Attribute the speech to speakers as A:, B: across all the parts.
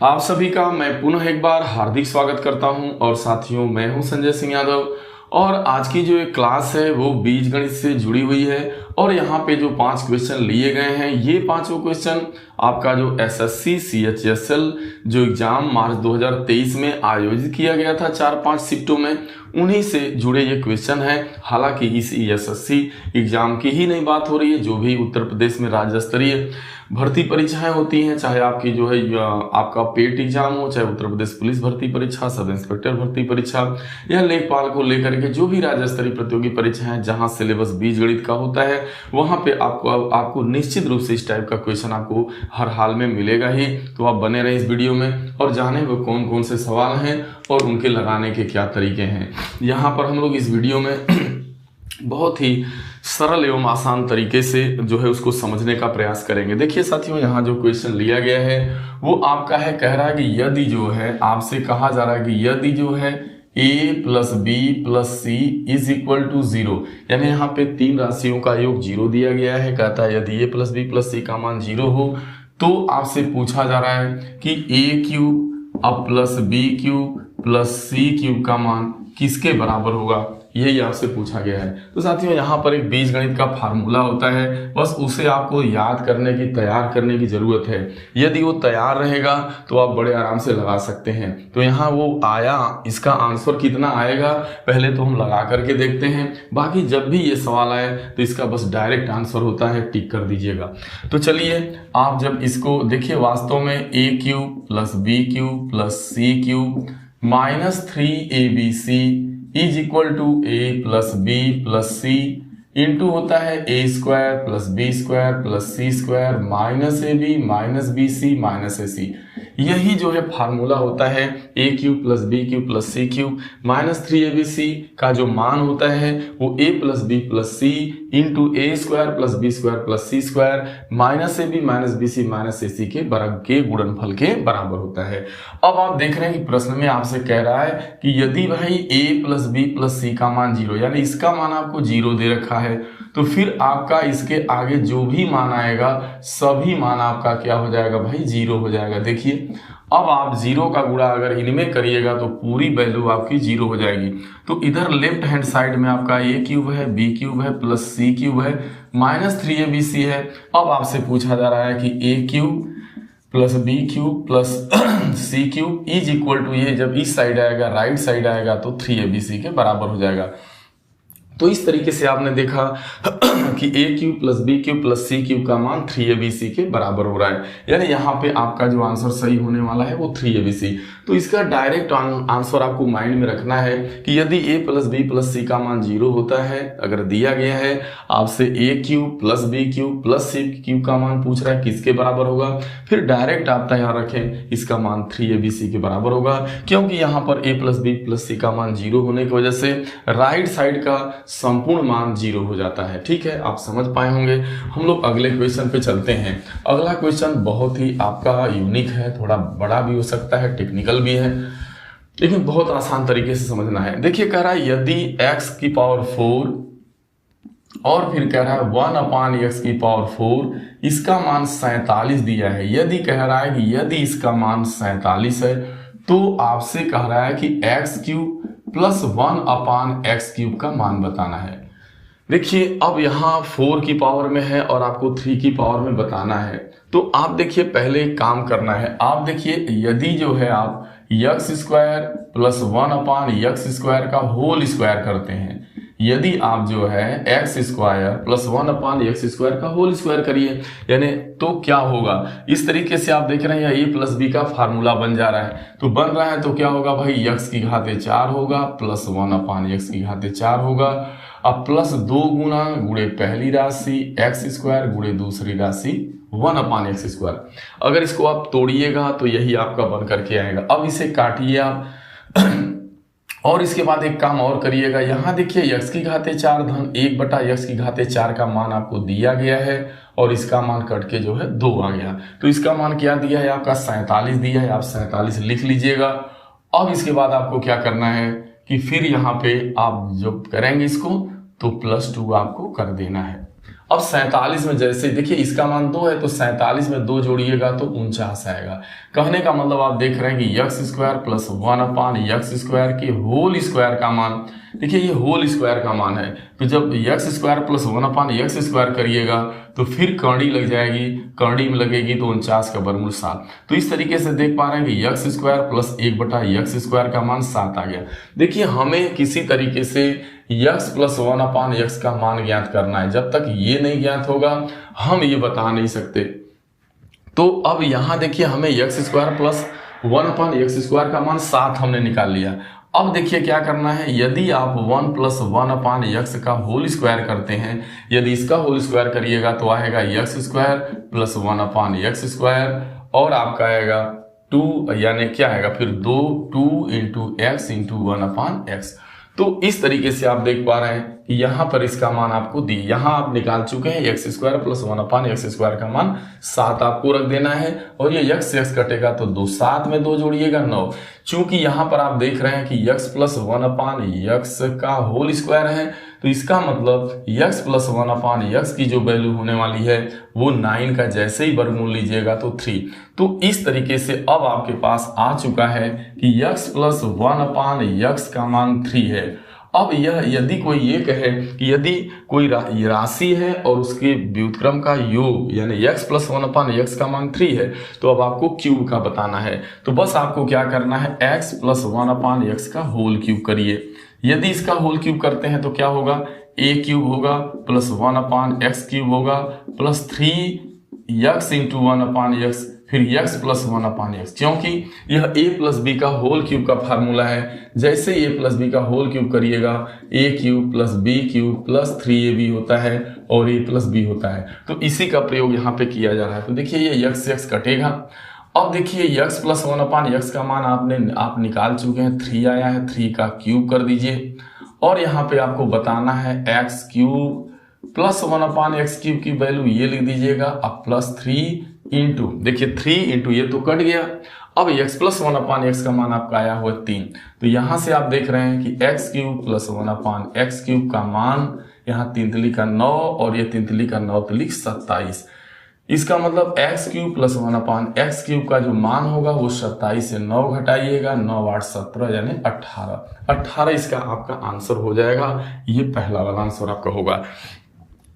A: आप सभी का मैं पुनः एक बार हार्दिक स्वागत करता हूं और साथियों मैं हूं संजय सिंह यादव। और आज की जो एक क्लास है वो बीजगणित से जुड़ी हुई है और यहाँ पे जो 5 क्वेश्चन लिए गए हैं ये पांचों क्वेश्चन आपका जो एसएससी सीएचएसएल जो एग्जाम मार्च 2023 में आयोजित किया गया था 4-5 शिफ्टों में उन्हीं से जुड़े ये क्वेश्चन हैं। हालांकि इस एसएससी एग्जाम की ही नहीं बात हो रही है, जो भी उत्तर प्रदेश में राज्य स्तरीय भर्ती परीक्षाएं होती हैं, चाहे आपकी जो है आपका पेट एग्जाम हो, चाहे उत्तर प्रदेश पुलिस भर्ती परीक्षा, सब इंस्पेक्टर भर्ती परीक्षा या लेखपाल को लेकर के जो भी राज्य स्तरीय प्रतियोगी परीक्षाएं जहां सिलेबस बीजगणित का होता है वहां पे आपको निश्चित रूप से इस टाइप का क्वेश्चन आपको हर हाल में मिलेगा ही। तो आप बने रहे इस वीडियो में और जाने वो कौन कौन से सवाल हैं और उनके लगाने के क्या तरीके हैं। यहाँ पर हम लोग इस वीडियो में बहुत ही सरल एवं आसान तरीके से जो है उसको समझने का प्रयास करेंगे। देखिए साथियों, यहाँ जो क्वेश्चन लिया गया है वो आपका है, कह रहा है कि यदि जो है आपसे कहा जा रहा है कि यदि जो है a plus B plus C is equal to 0, यानी यहाँ पे 3 राशियों का योग 0 दिया गया है। कहता है यदि a प्लस बी प्लस सी का मान 0 हो तो आपसे पूछा जा रहा है कि a क्यूब अब plus B cube plus C cube का मान किसके बराबर होगा, यही आपसे पूछा गया है। तो साथियों यहाँ पर एक बीजगणित का फार्मूला होता है, बस उसे आपको याद करने की तैयार करने की जरूरत है। यदि वो तैयार रहेगा तो आप बड़े आराम से लगा सकते हैं। तो यहाँ वो आया, इसका आंसर कितना आएगा पहले तो हम लगा करके देखते हैं, बाकी जब भी ये सवाल आए तो इसका बस डायरेक्ट आंसर होता है, टिक कर दीजिएगा। तो चलिए आप जब इसको देखिए, वास्तव में a cube plus B cube plus C cube minus 3abc is equal to a plus B plus C into होता है a square plus B square plus C square minus A B minus B C minus A C. यही जो है formula होता है a cube plus B cube plus C cube minus 3abc का जो मान होता है वो a plus B plus C into A square plus B square plus C square minus A B minus B C minus A C के वर्ग के गुणनफल के बराबर होता है। अब आप देख रहे हैं कि प्रश्न में आपसे कह रहा है कि यदि भाई a प्लस बी प्लस सी का मान 0, यानी इसका मान आपको 0 दे रखा है, तो फिर आपका इसके आगे जो भी मान आएगा सभी मान आपका क्या हो जाएगा भाई 0 हो जाएगा। देखिए अब आप 0 का गुणा अगर इनमें करिएगा तो पूरी वैल्यू आपकी 0 हो जाएगी। तो इधर लेफ्ट हैंड साइड में आपका a क्यूब है, b क्यूब है प्लस सी क्यूब है माइनस 3abc है। अब आपसे पूछा जा रहा है कि a cube plus B cube plus C cube is equal to, ये जब इस साइड आएगा राइट साइड आएगा तो 3abc के बराबर हो जाएगा। तो इस तरीके से आपने देखा कि a cube plus B cube plus C cube का मान 3abc के बराबर हो रहा है, यानी यहाँ पे आपका जो आंसर सही होने वाला है वो 3abc। तो इसका डायरेक्ट आंसर आपको माइंड में रखना है कि यदि a प्लस बी प्लस सी का मान 0 होता है, अगर दिया गया है आपसे a cube plus B cube plus C cube का मान पूछ रहा है किसके बराबर होगा, फिर डायरेक्ट आप तैयार रखें इसका मान 3abc के बराबर होगा, क्योंकि यहाँ पर a प्लस बी प्लस सी का मान 0 होने की वजह से राइट साइड का संपूर्ण मान 0 हो जाता है। ठीक है, आप समझ पाए होंगे। हम लोग अगले क्वेश्चन पे चलते हैं। अगला क्वेश्चन बहुत ही आपका यूनिक है, थोड़ा बड़ा भी हो सकता है, टेक्निकल भी है, लेकिन बहुत आसान तरीके से समझना है। देखिए कह रहा है यदि x की पावर 4 और फिर कह रहा है 1/x की पावर 4 इसका मान 47 दिया है। यदि कह रहा है कि यदि इसका मान 47 है तो आपसे कह रहा है कि x cube plus 1/x cube का मान बताना है। देखिए अब यहाँ 4 की पावर में है और आपको 3 की पावर में बताना है, तो आप देखिए पहले एक काम करना है। आप देखिए यदि जो है आप x square plus 1/x square का होल स्क्वायर करते हैं, यदि आप जो है x square plus 1/x square का होल स्क्वायर करिए, यानी तो क्या होगा, इस तरीके से आप देख रहे हैं a प्लस बी का फार्मूला बन जा रहा है। तो बन रहा है तो क्या होगा भाई x की घाते 4 होगा प्लस 1/x की घाते 4 होगा, अब प्लस 2 गुना गुणे पहली राशि x स्क्वायर गुणे दूसरी राशि 1/x स्क्वायर। अगर इसको आप तोड़िएगा तो यही आपका बन करके आएगा। अब इसे काटिए आप और इसके बाद एक काम और करिएगा। यहाँ देखिए x की घाते 4 धन 1/x की घाते 4 का मान आपको दिया गया है और इसका मान कट के जो है 2 आ गया। तो इसका मान क्या दिया है आपका 47 दिया है, आप 47 लिख लीजिएगा। अब इसके बाद आपको क्या करना है कि फिर यहाँ पे आप जब करेंगे इसको तो +2 आपको कर देना है। अब 47 में जैसे देखिए इसका मान 2 है तो 47 में 2 जोड़िएगा तो 49 आएगा। कहने का मतलब आप देख रहे हैं कि x square plus 1/x square के होल स्क्वायर का मान, देखिए ये होल स्क्वायर का मान है, तो जब x square plus 1/x square करिएगा तो फिर कड़ी लग जाएगी, कड़ी में लगेगी तो 49 का वर्गमूल 7। तो इस तरीके से देख पा रहे हैं कि x square plus 1/x square का मान 7 आ गया। देखिए हमें किसी तरीके से यक्स प्लस 1/x का मान ज्ञात करना है, जब तक ये नहीं ज्ञात होगा हम ये बता नहीं सकते। तो अब यहां देखिए हमें x square plus 1/x square का मान 7 हमने निकाल लिया। अब देखिए क्या करना है, यदि आप 1 प्लस 1/x का होल स्क्वायर करते हैं, यदि इसका होल स्क्वायर करिएगा तो आएगा x square plus 1/x square और आपका आएगा 2, यानी क्या आएगा फिर 2 इंटू एक्स इंटू 1/x। तो इस तरीके से आप देख पा रहे हैं कि यहाँ पर इसका मान आपको दी, यहाँ आप निकाल चुके हैं x square plus 1/x square का मान 7 आपको रख देना है और ये यक्स से एक्स कटेगा तो 2, 7 में 2 जोड़िएगा 9। चूंकि यहाँ पर आप देख रहे हैं कि यक्स प्लस 1/x का होल स्क्वायर है तो इसका मतलब यक्स प्लस 1/x की जो वैल्यू होने वाली है वो 9 का जैसे ही वर्गमूल लीजिएगा तो 3। तो इस तरीके से अब आपके पास आ चुका है कि यक्स प्लस 1/x का मान 3 है। अब यह यदि कोई ये कहे कि यदि कोई राशि है और उसके व्युत्क्रम का योग यानी x प्लस 1/x का मान 3 है तो अब आपको क्यूब का बताना है। तो बस आपको क्या करना है, x प्लस 1/x का होल क्यूब करिए। यदि इसका होल क्यूब करते हैं तो क्या होगा, a क्यूब होगा प्लस 1/x क्यूब होगा प्लस 3x इंटू 1/x फिर x प्लस 1/x, क्योंकि यह a प्लस बी का होल क्यूब का फार्मूला है। जैसे a प्लस बी का होल क्यूब करिएगा a cube plus b cube plus 3ab होता है और a प्लस b होता है, तो इसी का प्रयोग यहाँ पे किया जा रहा है। तो देखिए ये x से x कटेगा। अब देखिए x प्लस 1/x का मान आप निकाल चुके हैं, 3 आया है, 3 का क्यूब कर दीजिए और यहाँ पे आपको बताना है x cube plus 1/x cube की वैल्यू ये लिख दीजिएगा, अब प्लस 3 इंटू, देखिए 3 इंटू ये तो कट गया, अब x प्लस 1/x का मान आपका आया हुआ 3। तो यहां से आप देख रहे हैं कि x cube plus 1/x cube का मान यहाँ 3 तिली का 9 और ये 3 तिली का 9 तिली 27। इसका मतलब x cube plus 1/x cube का जो मान होगा वो 27 से 9 घटाइएगा, 9 8 17 यानी 18 इसका आपका आंसर हो जाएगा। ये पहला वाला आंसर आपका होगा।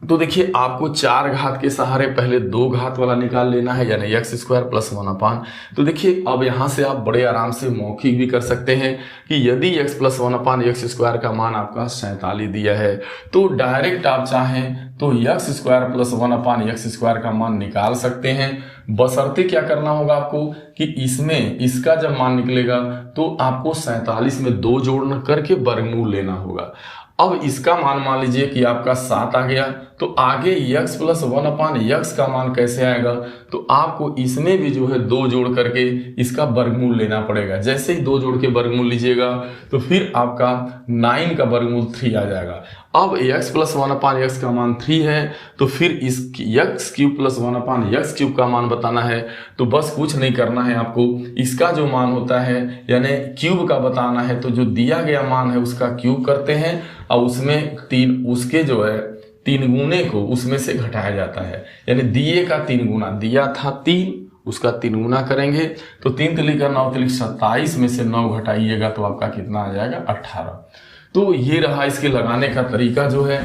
A: तो देखिए आपको 4 घात के सहारे पहले 2 घात वाला निकाल लेना है यानी x स्क्वायर प्लस 1/। तो देखिए अब यहाँ से आप बड़े आराम से मौखिक भी कर सकते हैं कि यदि x प्लस 1/x स्क्वायर का मान आपका 47 दिया है तो डायरेक्ट आप चाहें तो x square plus 1/x square का मान निकाल सकते हैं। बशर्ते क्या करना होगा आपको कि इसमें इसका जब मान निकलेगा तो आपको 47 में 2 जोड़ करके वर्गमूल लेना होगा। अब इसका मान लीजिए कि आपका 7 आ गया तो आगे x प्लस 1/x का मान कैसे आएगा, तो आपको इसमें भी जो है 2 जोड़ करके इसका वर्गमूल लेना पड़ेगा। जैसे ही 2 जोड़ के वर्गमूल लीजिएगा तो फिर आपका 9 का वर्गमूल 3 आ जाएगा। अब x प्लस 1/x का मान 3 है तो फिर इस x cube plus 1/x cube का मान बताना है। तो बस कुछ नहीं करना है आपको, इसका जो मान होता है यानी क्यूब का बताना है तो जो दिया गया मान है उसका क्यूब करते हैं और उसमें 3 उसके जो है 3 गुने को उसमें से घटाया जाता है, यानी दिए का 3 गुना, दिया था 3 उसका 3 गुना करेंगे तो 3 तिली का 9 तिली 27 में से 9 घटाइएगा तो आपका कितना आ जाएगा 18। तो ये रहा इसके लगाने का तरीका जो है,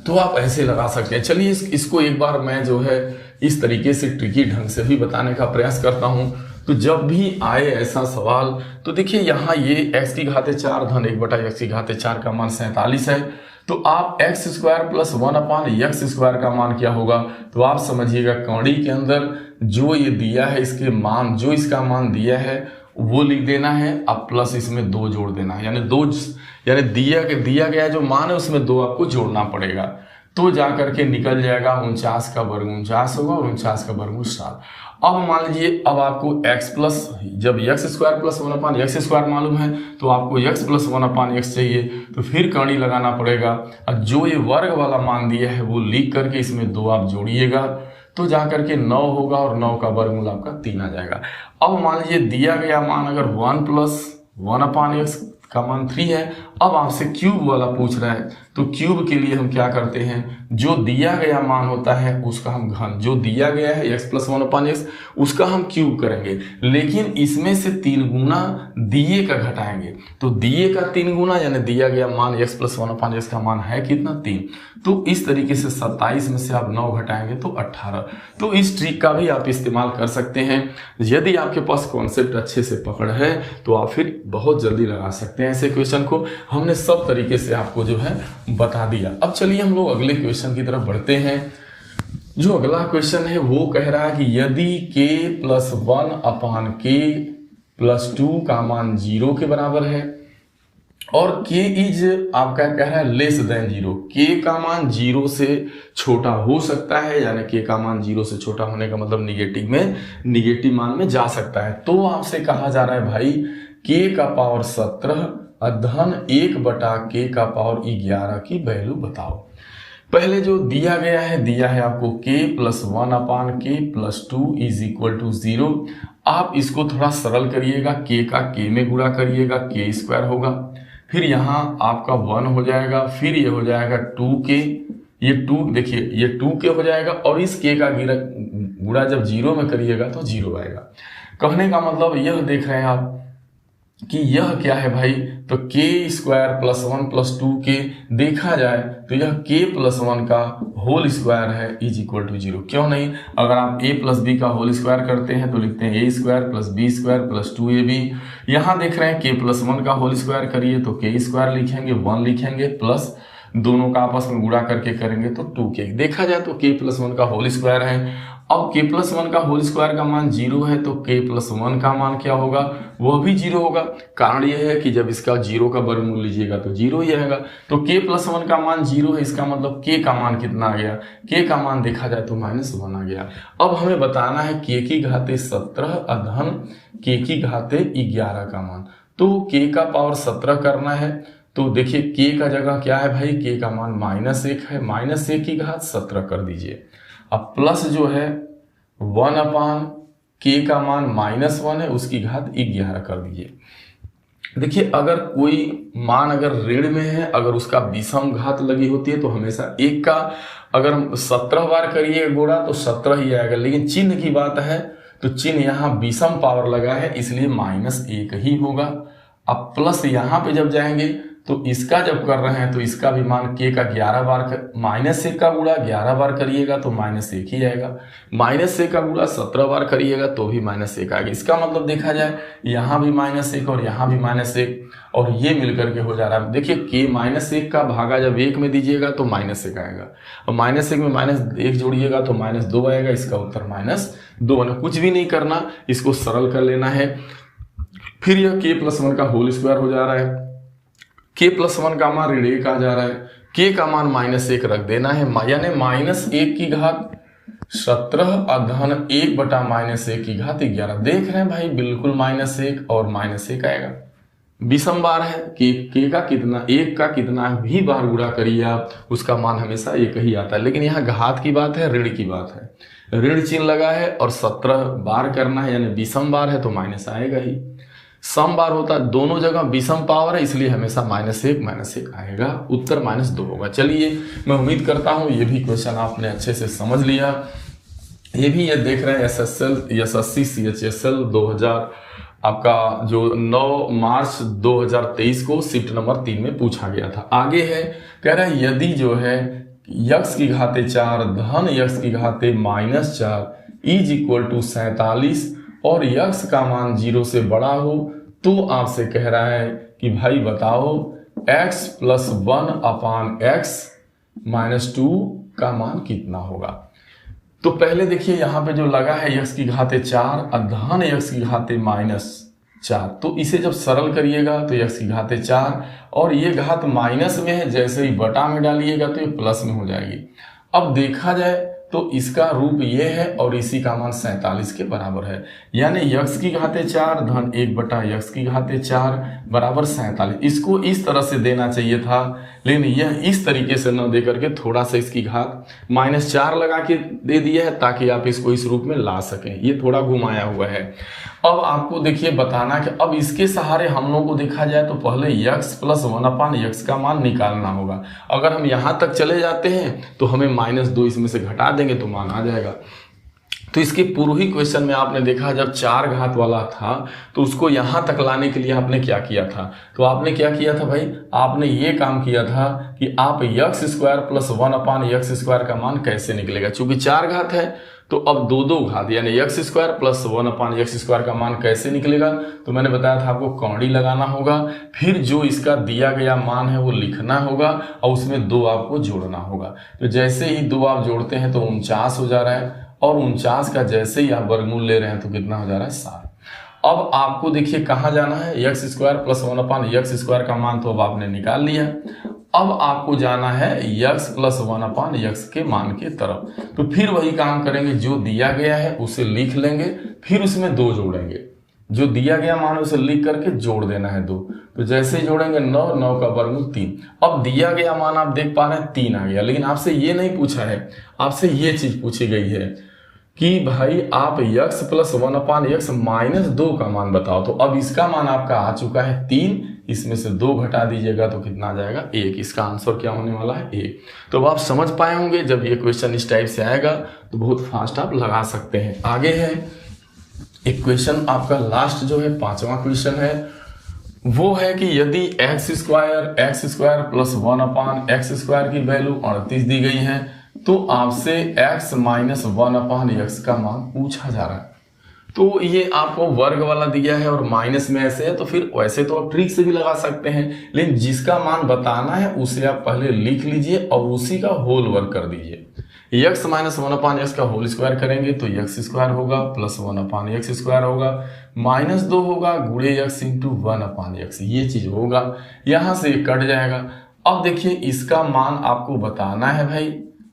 A: तो आप ऐसे लगा सकते हैं। चलिए इसको एक बार मैं जो है इस तरीके से ट्रिकी ढंग से भी बताने का प्रयास करता हूँ। तो जब भी आए ऐसा सवाल तो देखिए यहाँ ये x की घाते 4 धन 1/x की घाते 4 का मान 47 है तो आप x square plus 1/x square का मान क्या होगा, तो आप समझिएगा कौड़ी के अंदर जो ये दिया है इसके मान, जो इसका मान दिया है वो लिख देना है, अब प्लस इसमें 2 जोड़ देना है, यानी दिया गया जो मान है उसमें 2 आपको जोड़ना पड़ेगा तो जा करके निकल जाएगा 49 का वर्ग 49 होगा और 49 का वर्गमूल 7। अब मान लीजिए अब आपको x प्लस, जब x square plus 1/x square मालूम है तो आपको x प्लस 1/x चाहिए तो फिर कड़ी लगाना पड़ेगा और जो ये वर्ग वाला मान दिया है वो लिख करके इसमें 2 आप जोड़िएगा तो जा करके 9 होगा और 9 का वर्गमूल आपका 3 आ जाएगा। अब मान लीजिए दिया गया मान अगर 1 प्लस 1/x का मान 3 है, अब आपसे क्यूब वाला पूछ रहा है तो क्यूब के लिए हम क्या करते हैं, जो दिया गया मान होता है उसका हम घन, जो दिया गया है x + 1/x उसका हम क्यूब करेंगे, लेकिन इसमें से 3 गुना दिए का घटाएंगे। तो दिए का 3 गुना यानी दिया गया मान x + 1/x का मान है कितना 3। तो इस तरीके से 27 में से आप 9 घटाएंगे तो 18। तो इस ट्रिक का भी आप इस्तेमाल कर सकते हैं। यदि आपके पास कॉन्सेप्ट अच्छे से पकड़ है तो आप फिर बहुत जल्दी लगा सकते हैं ऐसे क्वेश्चन को। हमने सब तरीके से आपको जो है बता दिया। अब चलिए हम लोग अगले क्वेश्चन की तरफ बढ़ते हैं। जो अगला क्वेश्चन है वो कह रहा है कि यदि k + 1/k + 2 का मान 0 के बराबर है और k इज आपका कह रहा है लेस देन 0, k का मान 0 से छोटा हो सकता है, यानी k का मान 0 से छोटा होने का मतलब निगेटिव मान में जा सकता है। तो आपसे कहा जा रहा है भाई k का पावर 17 धन 1/k का पावर 11 की वैल्यू बताओ। पहले जो दिया है आपको k + 1/k + 2 = 0। आप इसको थोड़ा सरल करिएगा, k का k में गुणा करिएगा, k² होगा, फिर यहाँ आपका 1 हो जाएगा, फिर ये हो जाएगा 2k, ये 2 देखिए ये 2k हो जाएगा और इस k का गुणा जब 0 में करिएगा तो 0 आएगा। कहने का मतलब यह देख रहे हैं आप कि यह क्या है भाई, तो k² + 1 + 2k देखा जाए तो यह k + 1 का होल स्क्वायर है = 0। क्यों नहीं, अगर आप a + b का होल स्क्वायर करते हैं तो लिखते हैं a² + b² + 2ab। यहाँ देख रहे हैं k + 1 का होल स्क्वायर करिए तो k² लिखेंगे, 1 लिखेंगे, प्लस दोनों का आपस में गुणा करके करेंगे तो 2k। देखा जाए तो k + 1 का होल स्क्वायर है। अब k + 1 का होल स्क्वायर का मान 0 है तो k + 1 का मान क्या होगा, वह भी 0 होगा। कारण यह है कि जब इसका 0 का वर्गमूल लीजिएगा तो 0 ही आएगा। तो k + 1 का मान 0 है, इसका मतलब k का मान कितना आ गया, k का मान देखा जाए तो -1 आ गया। अब हमें बताना है k की घाते 17 धन k की घाते 11 का मान। तो k का पावर 17 करना है तो देखिए k का जगह क्या है भाई, k का मान -1 है, -1 की घात 17 कर दीजिए। अब प्लस जो है 1/k का मान -1 है, उसकी घात 11 कर दीजिए। देखिए अगर कोई मान अगर ऋण में है, अगर उसका विषम घात लगी होती है तो हमेशा 1 का अगर 17 बार करिए गुणा तो 17 ही आएगा, लेकिन चिन्ह की बात है तो चिन्ह यहाँ विषम पावर लगा है इसलिए -1 ही होगा। अब प्लस यहाँ पे जब जाएंगे तो इसका जब कर रहे हैं तो इसका भी मान k का 11 बार -1 का गुणा 11 बार करिएगा तो -1 ही आएगा, -1 का गुणा 17 बार करिएगा तो भी -1 आएगा। इसका मतलब देखा जाए यहाँ भी -1 और यहाँ भी -1 और ये मिलकर के हो जा रहा है। देखिए k -1 का भागा जब 1 में दीजिएगा तो -1 आएगा, और -1 में -1 जोड़िएगा तो -2 आएगा। इसका उत्तर -2 है। कुछ भी नहीं करना, इसको सरल कर लेना है। फिर यह k + 1 का होल स्क्वायर हो जा रहा है, k + 1 का मान ऋण 1 आ जा रहा है, k का मान -1 रख देना है, यानी -1 की घात 17 धन 1/-1 की घात 11। देख रहे हैं भाई बिल्कुल -1 और -1 आएगा। विषम बार है, k का कितना 1 का कितना भी बार गुणा करिए आप उसका मान हमेशा 1 ही आता है। लेकिन यहाँ घात की बात है, ऋण की बात है, ऋण चिन्ह लगा है और 17 बार करना है, यानी विषम बार है तो माइनस आएगा ही। सम बार होता है, दोनों जगह विषम पावर है इसलिए हमेशा -1 आएगा, उत्तर -2 होगा। चलिए मैं उम्मीद करता हूं ये भी क्वेश्चन आपने अच्छे से समझ लिया। ये भी ये देख रहे हैं SSC CHSL 2000 आपका जो 9 मार्च 2023 को शिफ्ट नंबर 3 में पूछा गया था। आगे है कह रहा है यदि जो है x की घाते 4 धन x की घाते -4 = 47 और x का मान 0 से बड़ा हो तो आपसे कह रहा है कि भाई बताओ x + 1/x - 2 का मान कितना होगा। तो पहले देखिए यहाँ पे जो लगा है x की घाते 4 धन x की घाते -4, तो इसे जब सरल करिएगा तो x की घाते 4 और ये घात माइनस में है, जैसे ही बटा में डालिएगा तो ये प्लस में हो जाएगी। अब देखा जाए तो इसका रूप ये है और इसी का मान 47 के बराबर है, यानी x की घाते 4 धन 1/x की घाते 4 बराबर 47। इसको इस तरह से देना चाहिए था लेकिन यह इस तरीके से न दे करके थोड़ा सा इसकी घात -4 लगा के दे दिया है ताकि आप इसको इस रूप में ला सकें। ये थोड़ा घुमाया हुआ है। अब आपको देखिए बताना कि अब इसके सहारे हम लोग को देखा जाए तो पहले x + 1/x का मान निकालना होगा। अगर हम यहाँ तक चले जाते हैं तो हमें -2 इसमें से घटा देंगे तो मान आ जाएगा। तो इसके पूर्व ही क्वेश्चन में आपने देखा जब 4 घात वाला था तो उसको यहाँ तक लाने के लिए आपने क्या किया था, तो आपने क्या किया था भाई, आपने ये काम किया था कि आप x² + 1/x² का मान कैसे निकलेगा। चूंकि 4 घात है तो अब 2 घात यानी x² + 1/x² का मान कैसे निकलेगा, तो मैंने बताया था आपको कौड़ी लगाना होगा, फिर जो इसका दिया गया मान है वो लिखना होगा और उसमें 2 आपको जोड़ना होगा। तो जैसे ही 2 आप जोड़ते हैं तो 49 हो जा रहा है और 49 का जैसे ही आप वर्गमूल ले रहे हैं तो कितना हो जा रहा है 7। अब आपको देखिए कहाँ जाना है, x² + 1/x² का मान तो अब आपने निकाल लिया। अब आपको जाना है x + 1/x के मान के तरफ। तो फिर वही काम करेंगे, जो दिया गया है उसे लिख लेंगे, फिर उसमें 2 जोड़ेंगे। जो दिया गया मान उसे लिख करके जोड़ देना है 2। तो जैसे ही जोड़ेंगे 9 का वर्गमूल 3। अब दिया गया मान आप देख पा रहे हैं 3 आ गया, लेकिन आपसे ये नहीं पूछा है, आपसे ये चीज पूछी गई है कि भाई आप x + 1/x -2 का मान बताओ। तो अब इसका मान आपका आ चुका है 3, इसमें से 2 घटा दीजिएगा तो कितना आ जाएगा 1। इसका आंसर क्या होने वाला है 1। तो अब आप समझ पाए होंगे जब ये क्वेश्चन इस टाइप से आएगा तो बहुत फास्ट आप लगा सकते हैं। आगे है एक क्वेश्चन आपका लास्ट जो है 5वां क्वेश्चन है, वो है कि यदि x² + 1/x² की वैल्यू 38 दी गई है तो आपसे x - 1/x का मान पूछा जा रहा है। तो ये आपको वर्ग वाला दिया है और माइनस में ऐसे है, तो फिर वैसे तो आप ट्रिक से भी लगा सकते हैं, लेकिन जिसका मान बताना है उसे आप पहले लिख लीजिए और उसी का होल वर्ग कर दीजिए। x - 1/x का होल स्क्वायर करेंगे तो x² होगा + 1/x² होगा, -2 होगा गुणे x × 1/x, ये चीज होगा। यहां से कट जाएगा। अब देखिए इसका मान आपको बताना है भाई,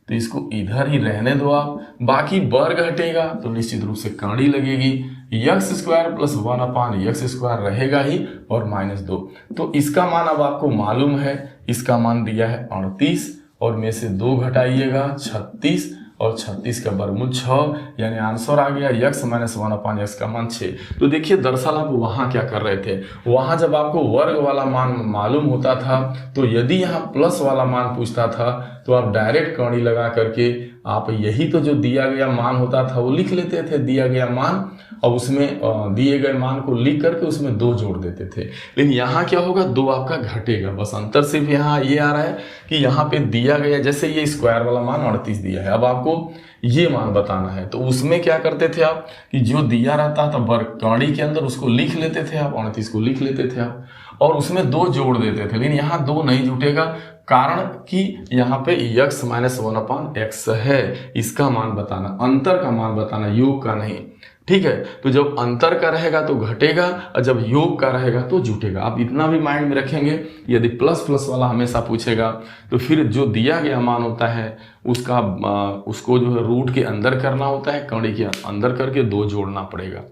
A: तो इसको इधर ही रहने दो आप, बाकी वर्ग हटेगा तो निश्चित रूप से काड़ी लगेगी। x² + 1/x² रहेगा ही और -2। तो इसका मान अब आपको मालूम है, इसका मान दिया है 38 और में से 2 घटाइएगा 36 और 36 का वर्गमूल 6, यानी आंसर आ गया x - 1/x का मान 6। तो देखिए दरअसल आप वहां क्या कर रहे थे, वहां जब आपको वर्ग वाला मान मालूम होता था तो यदि यहाँ प्लस वाला मान पूछता था तो आप डायरेक्ट कौड़ी लगा करके आप यही तो जो दिया गया मान होता था वो लिख लेते थे, दिया गया मान, और उसमें दिए गए मान को लिख करके उसमें 2 जोड़ देते थे। लेकिन यहाँ क्या होगा, 2 आपका घटेगा, बस अंतर सिर्फ यहाँ ये आ रहा है कि यहाँ पे दिया गया, जैसे ये स्क्वायर वाला मान 38 दिया है, अब आपको ये मान बताना है। तो उसमें क्या करते थे आप कि जो दिया रहता था वर्ग कौड़ी के अंदर उसको लिख लेते थे आप, 38 को लिख लेते थे आप और उसमें 2 जोड़ देते थे। लेकिन यहाँ 2 नहीं जुटेगा, कारण कि यहाँ पे x - 1/x है, इसका मान बताना, अंतर का मान बताना, योग का नहीं। ठीक है, तो जब अंतर का रहेगा तो घटेगा और जब योग का रहेगा तो जुटेगा। आप इतना भी माइंड में रखेंगे, यदि प्लस प्लस वाला हमेशा पूछेगा तो फिर जो दिया गया मान होता है उसका उसको जो है रूट के अंदर करना होता है, कौड़ी के अंदर करके 2 जोड़ना पड़ेगा,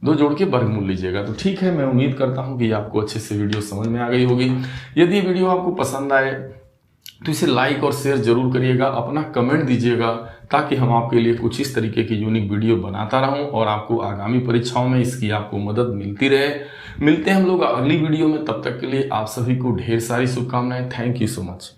A: 2 जोड़ के वर्गमूल लीजिएगा। तो ठीक है, मैं उम्मीद करता हूँ कि आपको अच्छे से वीडियो समझ में आ गई होगी। यदि वीडियो आपको पसंद आए तो इसे लाइक और शेयर जरूर करिएगा, अपना कमेंट दीजिएगा ताकि हम आपके लिए कुछ इस तरीके की यूनिक वीडियो बनाता रहूं और आपको आगामी परीक्षाओं में इसकी आपको मदद मिलती रहे। मिलते हैं हम लोग अगली वीडियो में, तब तक के लिए आप सभी को ढेर सारी शुभकामनाएं। Thank you so much.